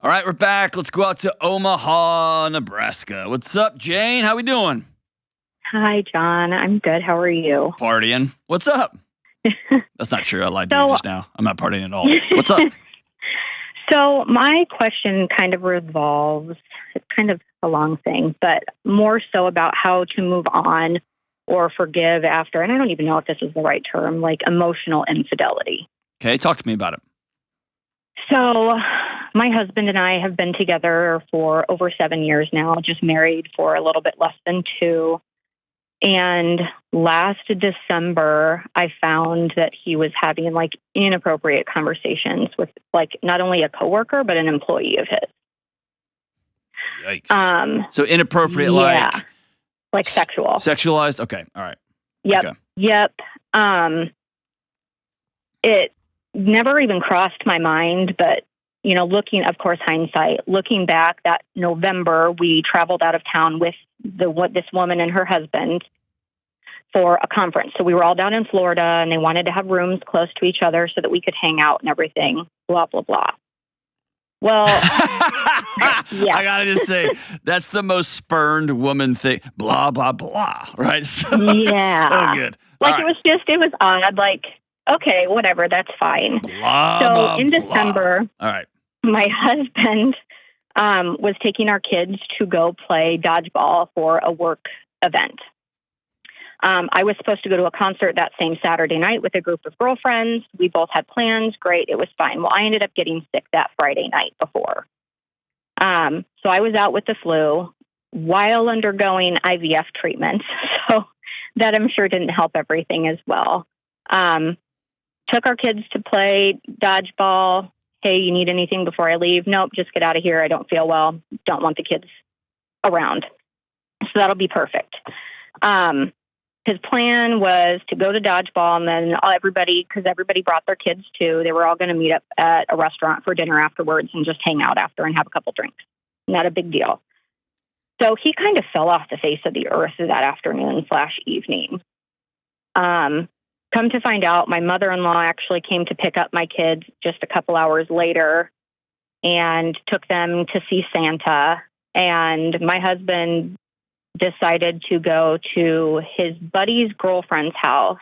All right, we're back. Let's go out to Omaha, Nebraska. What's up, Jane? How we doing? Hi, John. I'm good. How are you? Partying. What's up? That's not true. I lied to you just now. I'm not partying at all. What's up? So my question kind of revolves, it's kind of a long thing, but more so about how to move on or forgive after, and I don't even know if this is the right term, like emotional infidelity. Okay, talk to me about it. So my husband and I have been together for over 7 years now, just married for a little bit less than 2. And last December, I found that he was having like inappropriate conversations with like not only a coworker, but an employee of his. Yikes. So inappropriate, like sexual. Sexualized? Okay. All right. Yep. Okay. Yep. It never even crossed my mind, but looking, of course, hindsight, looking back that November, we traveled out of town with this woman and her husband for a conference. So we were all down in Florida and they wanted to have rooms close to each other so that we could hang out and everything, blah, blah, blah. Well, I got to just say, that's the most spurned woman thing, blah, blah, blah, right? Yeah. So good. Like it was odd. Like, okay, whatever, that's fine. Blah, so blah, in December, all right. My husband was taking our kids to go play dodgeball for a work event. I was supposed to go to a concert that same Saturday night with a group of girlfriends. We both had plans. Great. It was fine. Well, I ended up getting sick that Friday night before. So I was out with the flu while undergoing IVF treatment. So that I'm sure didn't help everything as well. Took our kids to play dodgeball. Hey, you need anything before I leave? Nope, just get out of here. I don't feel well. Don't want the kids around. So that'll be perfect. His plan was to go to dodgeball and then because everybody brought their kids too, they were all going to meet up at a restaurant for dinner afterwards and just hang out after and have a couple drinks. Not a big deal. So he kind of fell off the face of the earth that afternoon/evening. Come to find out, my mother-in-law actually came to pick up my kids just a couple hours later and took them to see Santa. And my husband decided to go to his buddy's girlfriend's house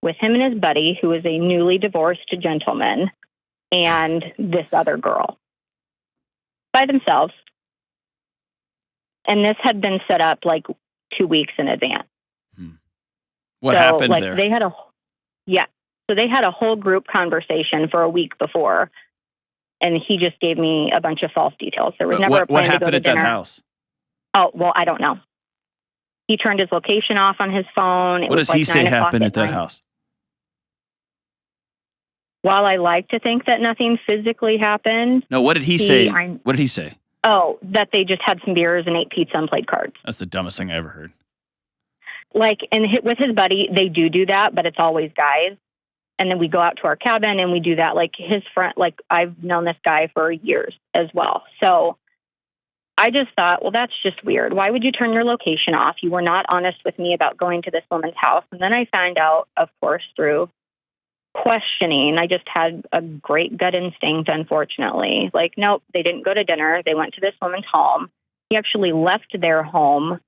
with him and his buddy, who is a newly divorced gentleman, and this other girl by themselves. And this had been set up like 2 weeks in advance. What happened there? So they had a whole group conversation for a week before, and he just gave me a bunch of false details. There was never a plan what happened to go to at dinner. that house? Oh, well, I don't know. He turned his location off on his phone. What does he say happened at that house? While I like to think that nothing physically happened. No, what did he say? What did he say? Oh, that they just had some beers and ate pizza and played cards. That's the dumbest thing I ever heard. With his buddy, they do that, but it's always guys. And then we go out to our cabin and we do that. Like his friend, like I've known this guy for years as well. So I just thought, well, that's just weird. Why would you turn your location off? You were not honest with me about going to this woman's house. And then I found out, of course, through questioning, I just had a great gut instinct, unfortunately. Like, nope, they didn't go to dinner. They went to this woman's home. He actually left their home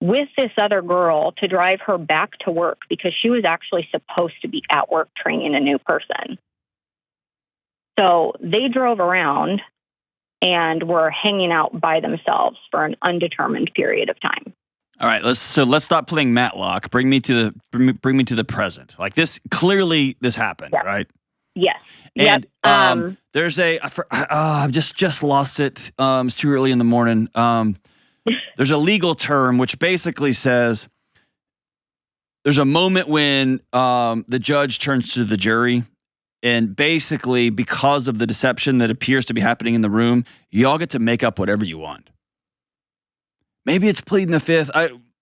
with this other girl to drive her back to work because she was actually supposed to be at work training a new person. So they drove around and were hanging out by themselves for an undetermined period of time. All right, let's stop playing Matlock. Bring me to the present. Like this, clearly this happened, right? Yes. And there's I've just lost it. It's too early in the morning. There's a legal term which basically says there's a moment when the judge turns to the jury, and basically because of the deception that appears to be happening in the room, you all get to make up whatever you want. Maybe it's pleading the fifth.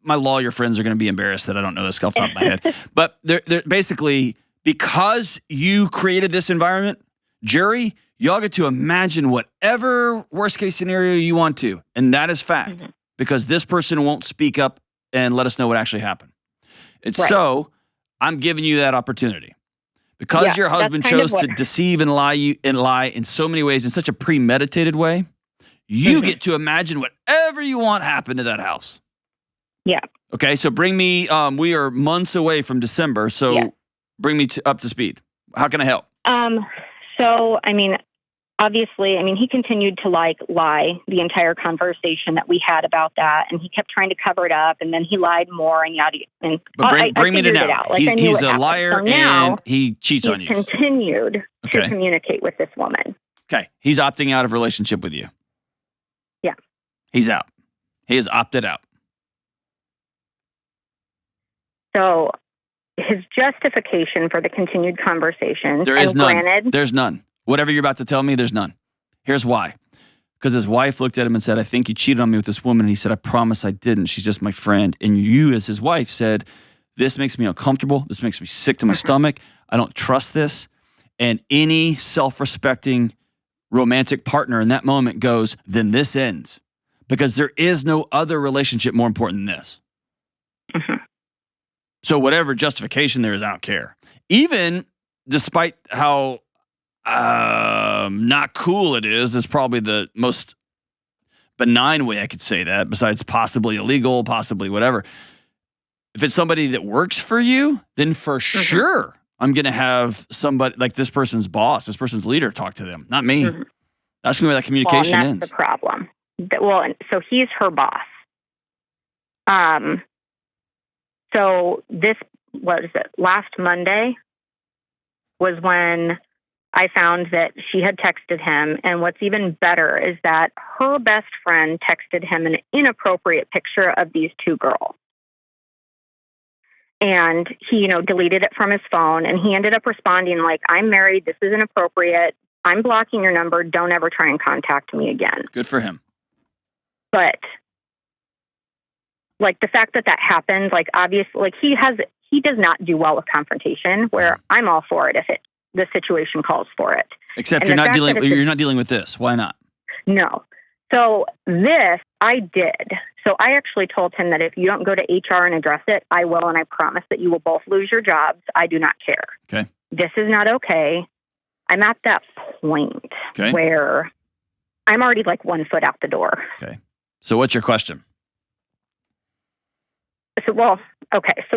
My lawyer friends are going to be embarrassed that I don't know this off the top of my head. But they're basically, because you created this environment, jury, y'all get to imagine whatever worst case scenario you want to. And that is fact, because this person won't speak up and let us know what actually happened. And so I'm giving you that opportunity. Because your husband chose to deceive and lie in so many ways, in such a premeditated way, You get to imagine whatever you want happen to that house. Yeah. Okay, so bring me, we are months away from December, so bring me up to speed. How can I help? So, I mean, obviously, he continued to lie the entire conversation that we had about that, and he kept trying to cover it up, and then he lied more and yada. And but bring me to now. Out. He's a liar, so and he cheats on you. He continued to communicate with this woman. Okay, he's opting out of relationship with you. Yeah, he's out. He has opted out. So his justification for the continued conversation. There's none. Whatever you're about to tell me, there's none. Here's why. Because his wife looked at him and said, I think you cheated on me with this woman. And he said, I promise I didn't. She's just my friend. And you, as his wife, said, this makes me uncomfortable. This makes me sick to my stomach. I don't trust this. And any self-respecting romantic partner in that moment goes, then this ends. Because there is no other relationship more important than this. So whatever justification there is, I don't care. Even despite how not cool it is probably the most benign way I could say that, besides possibly illegal, possibly whatever. If it's somebody that works for you, then for sure I'm going to have somebody like this person's boss, this person's leader talk to them, not me. That's where that communication ends. That's the problem. So he's her boss. So this was last Monday was when I found that she had texted him. And what's even better is that her best friend texted him an inappropriate picture of these two girls. And he, deleted it from his phone, and he ended up responding like, I'm married. This is inappropriate. I'm blocking your number. Don't ever try and contact me again. Good for him. But the fact that happened, obviously, he does not do well with confrontation, where I'm all for it if the situation calls for it. Except you're not dealing with this. Why not? No. So this I did. So I actually told him that if you don't go to HR and address it, I will, and I promise that you will both lose your jobs. I do not care. Okay. This is not okay. I'm at that point where I'm already 1 foot out the door. Okay. So what's your question? So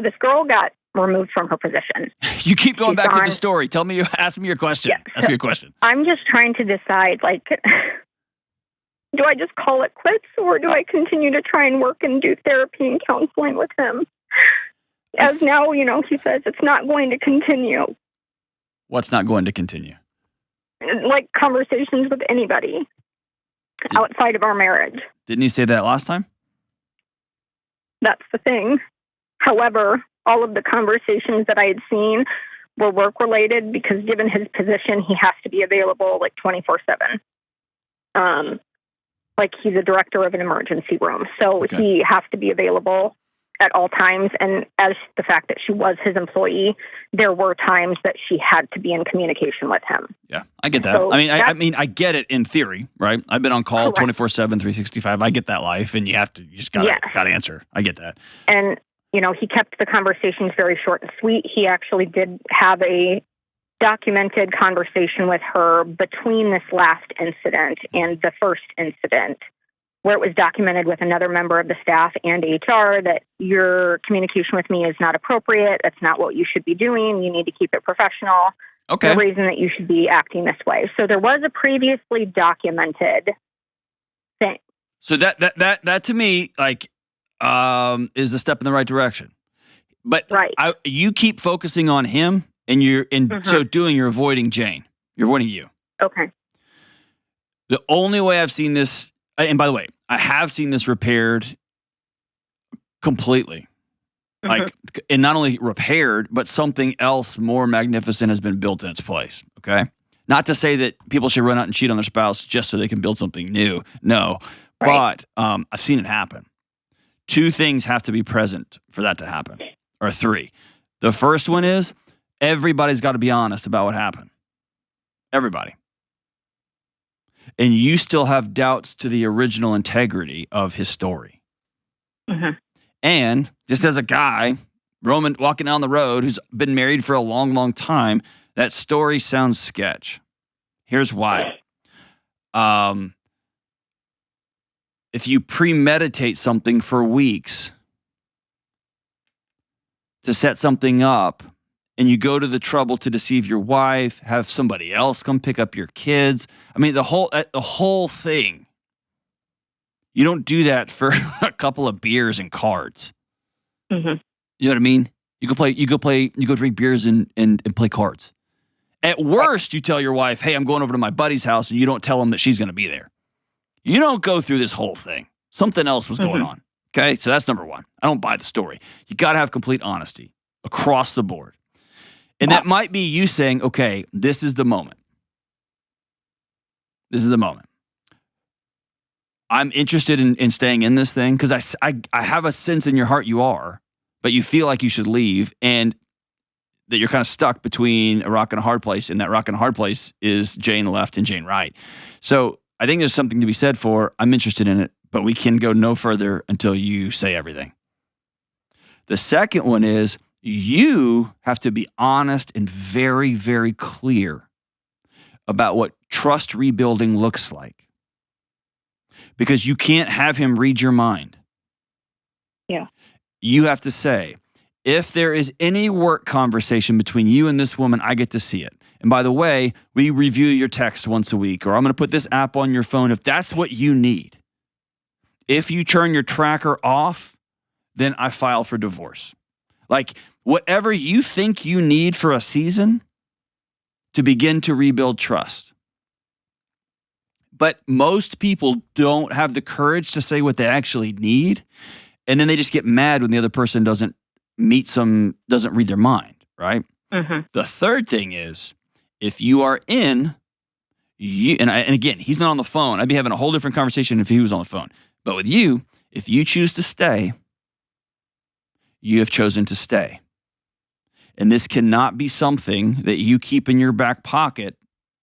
this girl got removed from her position. You keep going back to the story. Ask me your question. Yeah, ask me your question. I'm just trying to decide, do I just call it quits, or do I continue to try and work and do therapy and counseling with him? As now, he says it's not going to continue. What's not going to continue? Conversations with anybody outside of our marriage. Didn't he say that last time? That's the thing. However, all of the conversations that I had seen were work-related because given his position, he has to be available 24/7. He's a director of an emergency room. So he has to be available at all times. And as the fact that she was his employee, there were times that she had to be in communication with him. Yeah, I get that. So I get it in theory, right? I've been on call 24/7, 365. I get that life, and you just gotta answer. I get that. And he kept the conversations very short and sweet. He actually did have a documented conversation with her between this last incident and the first incident, where it was documented with another member of the staff and HR that your communication with me is not appropriate. That's not what you should be doing. You need to keep it professional. Okay. The reason that you should be acting this way. So there was a previously documented thing. So that to me, is a step in the right direction. But you keep focusing on him, and so doing, you're avoiding Jane. You're avoiding you. Okay. The only way I've seen this, and by the way, I have seen this repaired completely. And not only repaired, but something else more magnificent has been built in its place. Okay. Not to say that people should run out and cheat on their spouse just so they can build something new. No. But I've seen it happen. 2 things have to be present for that to happen, or 3. The first one is everybody's got to be honest about what happened. Everybody. And you still have doubts to the original integrity of his story. And just as a guy, Roman, walking down the road, who's been married for a long, long time, that story sounds sketch. Here's why. if you premeditate something for weeks to set something up, and you go to the trouble to deceive your wife, have somebody else come pick up your kids. I mean, the whole thing. You don't do that for a couple of beers and cards. Mm-hmm. You know what I mean? You go drink beers and play cards. At worst, you tell your wife, hey, I'm going over to my buddy's house, and you don't tell him that she's going to be there. You don't go through this whole thing. Something else was going on. Okay? So that's number one. I don't buy the story. You got to have complete honesty across the board. And that might be you saying, okay, this is the moment. This is the moment. I'm interested in staying in this thing because I have a sense in your heart you are, but you feel like you should leave and that you're kind of stuck between a rock and a hard place. And that rock and a hard place is Jane left and Jane right. So I think there's something to be said for, I'm interested in it, but we can go no further until you say everything. The second one is, you have to be honest and very, very clear about what trust rebuilding looks like. Because you can't have him read your mind. Yeah. You have to say, if there is any work conversation between you and this woman, I get to see it. And by the way, we review your text once a week, or I'm going to put this app on your phone if that's what you need. If you turn your tracker off, then I file for divorce. Like, whatever you think you need for a season to begin to rebuild trust. But most people don't have the courage to say what they actually need. And then they just get mad when the other person doesn't read their mind, right? Mm-hmm. The third thing is, if you are in, and again, he's not on the phone. I'd be having a whole different conversation if he was on the phone. But with you, if you choose to stay, you have chosen to stay. And this cannot be something that you keep in your back pocket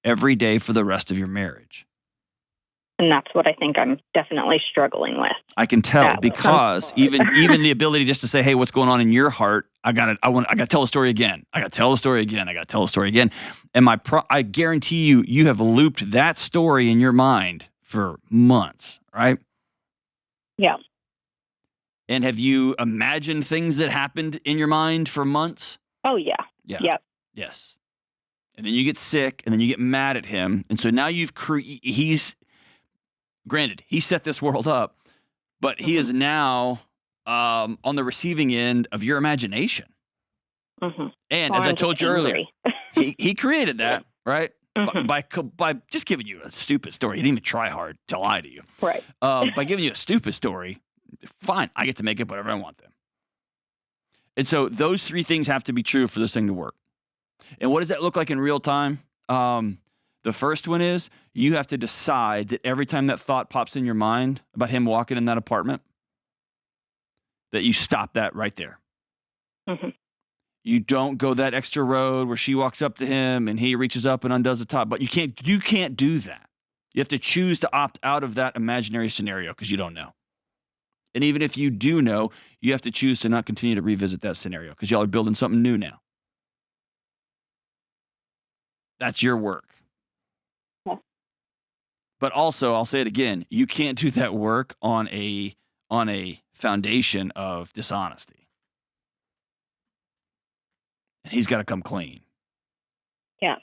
every day for the rest of your marriage. And that's what I think I'm definitely struggling with. I can tell because even the ability just to say, hey, what's going on in your heart? I got to tell the story again. I got to tell the story again. I got to tell the story again. And I guarantee you have looped that story in your mind for months, right? Yeah. And have you imagined things that happened in your mind for months? Oh, yeah. Yeah. Yep. Yes. And then you get sick, and then you get mad at him. And so now granted, he set this world up, but he is now on the receiving end of your imagination. Mm-hmm. And as I told you earlier, he created that, right? Mm-hmm. By just giving you a stupid story. He didn't even try hard to lie to you. Right. By giving you a stupid story, fine, I get to make up whatever I want then. And so those three things have to be true for this thing to work. And what does that look like in real time? The first one is you have to decide that every time that thought pops in your mind about him walking in that apartment, that you stop that right there. Mm-hmm. You don't go that extra road where she walks up to him and he reaches up and undoes the top. But you can't do that. You have to choose to opt out of that imaginary scenario because you don't know. And even if you do know, you have to choose to not continue to revisit that scenario because y'all are building something new now. That's your work. Yeah. But also, I'll say it again, you can't do that work on a foundation of dishonesty. And he's got to come clean. Yeah.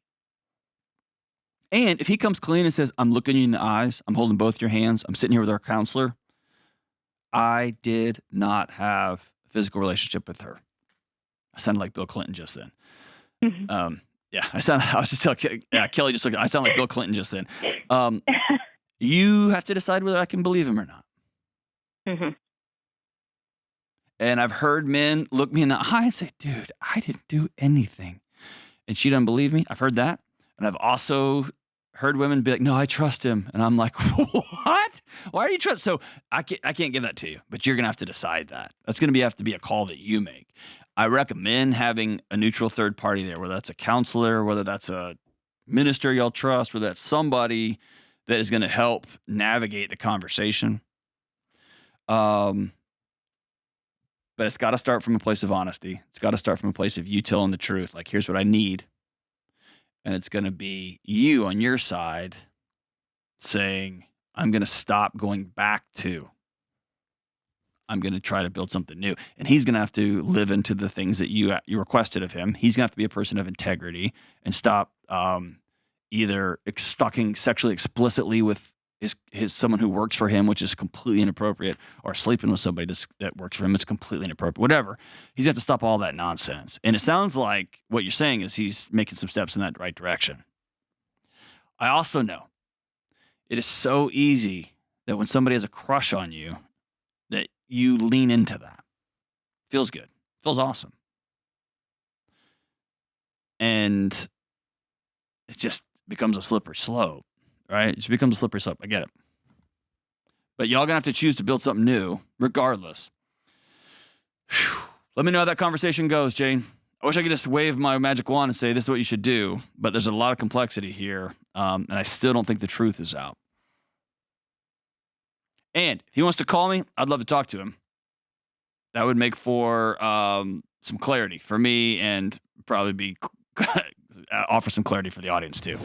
And if he comes clean and says, I'm looking you in the eyes, I'm holding both your hands, I'm sitting here with our counselor, I did not have a physical relationship with her. I sounded like Bill Clinton just then. Mm-hmm. I was just telling Kelly just looked, I sound like Bill Clinton just then. You have to decide whether I can believe him or not. Mm-hmm. And I've heard men look me in the eye and say, dude, I didn't do anything. And she doesn't believe me. I've heard that. And I've also heard women be like, no, I trust him. And I'm like, what? Why are you trust? So I can't give that to you, but you're going to have to decide that. That's going to have to be a call that you make. I recommend having a neutral third party there, whether that's a counselor, whether that's a minister y'all trust, whether that's somebody that is going to help navigate the conversation. But it's got to start from a place of honesty. It's got to start from a place of you telling the truth. Like, here's what I need. And it's going to be you on your side saying, I'm going to stop going back to. I'm going to try to build something new. And he's going to have to live into the things that you requested of him. He's going to have to be a person of integrity and stop either stalking sexually explicitly with his someone who works for him, which is completely inappropriate, or sleeping with somebody that works for him. It's completely inappropriate. Whatever. He's got to stop all that nonsense. And it sounds like what you're saying is he's making some steps in that right direction. I also know it is so easy that when somebody has a crush on you, that you lean into that. Feels good. Feels awesome. And it just becomes a slippery slope, right? It just becomes a slippery slope. I get it. But y'all going to have to choose to build something new, regardless. Whew. Let me know how that conversation goes, Jane. I wish I could just wave my magic wand and say this is what you should do, but there's a lot of complexity here, and I still don't think the truth is out. And if he wants to call me, I'd love to talk to him. That would make for some clarity for me and probably offer some clarity for the audience too.